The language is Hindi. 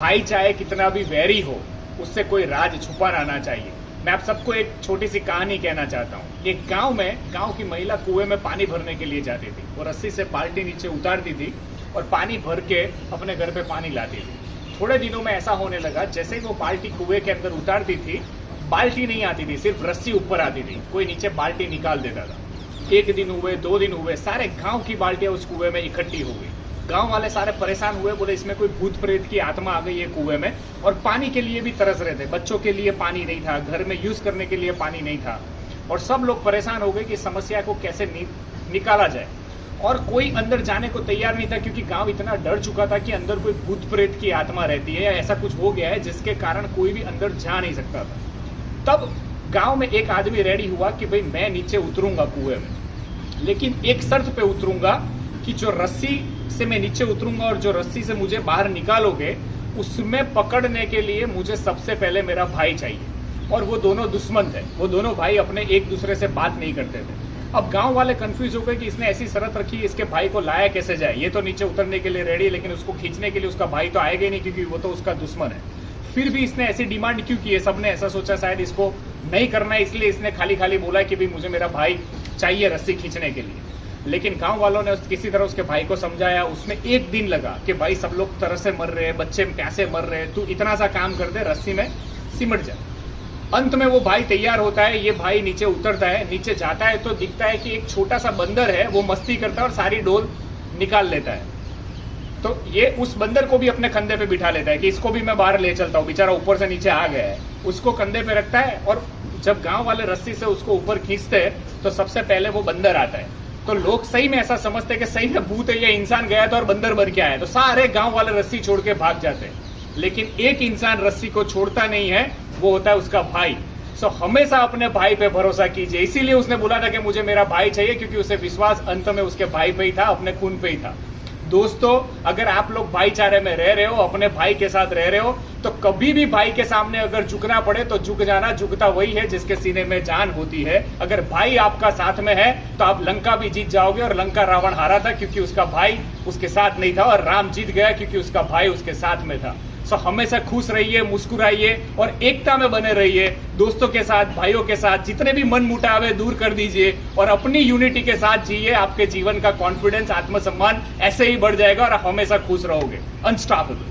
भाई चाहे कितना भी वैरी हो, उससे कोई राज छुपा रहना चाहिए। मैं आप सबको एक छोटी सी कहानी कहना चाहता हूँ। एक गांव की महिला कुएं में पानी भरने के लिए जाती थी। वो रस्सी से बाल्टी नीचे उतारती थी और पानी भर के अपने घर पे पानी लाती थी। थोड़े दिनों में ऐसा होने लगा, जैसे ही वो बाल्टी कुएं के अंदर उतारती थी, बाल्टी नहीं आती थी, सिर्फ रस्सी ऊपर आती थी। कोई नीचे बाल्टी निकाल देता था। एक दिन हुए, 2 दिन हुए, सारे गाँव की बाल्टियां उस कुएं में इकट्ठी हो गई। गांव वाले सारे परेशान हुए, बोले इसमें कोई भूत प्रेत की आत्मा आ गई है कुएं में। और पानी के लिए भी तरस रहे थे। बच्चों के लिए पानी नहीं था, घर में यूज करने के लिए पानी नहीं था। और सब लोग परेशान हो गए कि समस्या को कैसे निकाला जाए। और कोई अंदर जाने को तैयार नहीं था, क्योंकि गांव इतना डर चुका था कि अंदर कोई भूत प्रेत की आत्मा रहती है या ऐसा कुछ हो गया है जिसके कारण कोई भी अंदर जा नहीं सकता था। तब गांव में एक आदमी रेडी हुआ कि भाई मैं नीचे उतरूंगा कुएं में, लेकिन एक शर्त पे उतरूंगा कि जो रस्सी से मैं नीचे उतरूंगा और जो रस्सी से मुझे बाहर निकालोगे, उसमें पकड़ने के लिए मुझे सबसे पहले मेरा भाई चाहिए। और वो दोनों दुश्मन थे। वो दोनों भाई अपने एक दूसरे से बात नहीं करते थे। अब गांव वाले कंफ्यूज हो गए कि इसने ऐसी शर्त रखी, इसके भाई को लाया कैसे जाए। ये तो नीचे उतरने के लिए रेडी है, लेकिन उसको खींचने के लिए उसका भाई तो आएगा ही नहीं, क्योंकि वो तो उसका दुश्मन है। फिर भी इसने ऐसी डिमांड क्यों की है? सबने ऐसा सोचा शायद इसको नहीं करना है, इसलिए इसने खाली खाली बोला कि भाई मुझे मेरा भाई चाहिए रस्सी खींचने के लिए। लेकिन गांव वालों ने किसी तरह उसके भाई को समझाया। उसमें एक दिन लगा कि भाई सब लोग तरस से मर रहे हैं, बच्चे प्यासे मर रहे हैं, तू इतना सा काम कर दे, रस्सी में सिमट जा। अंत में वो भाई तैयार होता है। ये भाई नीचे उतरता है, नीचे जाता है तो दिखता है कि एक छोटा सा बंदर है, वो मस्ती करता है और सारी डोल निकाल लेता है। तो ये उस बंदर को भी अपने कंधे पे बिठा लेता है कि इसको भी मैं बाहर ले चलता हूँ, बेचारा ऊपर से नीचे आ गया है। उसको कंधे पे रखता है और जब गांव वाले रस्सी से उसको ऊपर खींचते हैं तो सबसे पहले वो बंदर आता है। तो लोग सही में ऐसा समझते हैं कि सही में भूत है, ये इंसान गया था और बंदर बन के आया, तो सारे गांव वाले रस्सी छोड़ के भाग जाते हैं। लेकिन एक इंसान रस्सी को छोड़ता नहीं है, वो होता है उसका भाई। सो हमेशा अपने भाई पे भरोसा कीजिए। इसीलिए उसने बोला था कि मुझे मेरा भाई चाहिए, क्योंकि उसे विश्वास अंत में उसके भाई पे ही था, अपने खून पे ही था। दोस्तों, अगर आप लोग भाईचारे में रह रहे हो, अपने भाई के साथ रह रहे हो, तो कभी भी भाई के सामने अगर झुकना पड़े तो झुक जाना। झुकता वही है जिसके सीने में जान होती है। अगर भाई आपका साथ में है तो आप लंका भी जीत जाओगे। और लंका रावण हारा था क्योंकि उसका भाई उसके साथ नहीं था, और राम जीत गया क्योंकि उसका भाई उसके साथ में था। सो हमेशा खुश रहिए, मुस्कुराइए और एकता में बने रहिए। दोस्तों के साथ, भाइयों के साथ जितने भी मन मुटाव है दूर कर दीजिए और अपनी यूनिटी के साथ जिए। आपके जीवन का कॉन्फिडेंस, आत्मसम्मान ऐसे ही बढ़ जाएगा और आप हमेशा खुश रहोगे। अनस्टॉपेबल।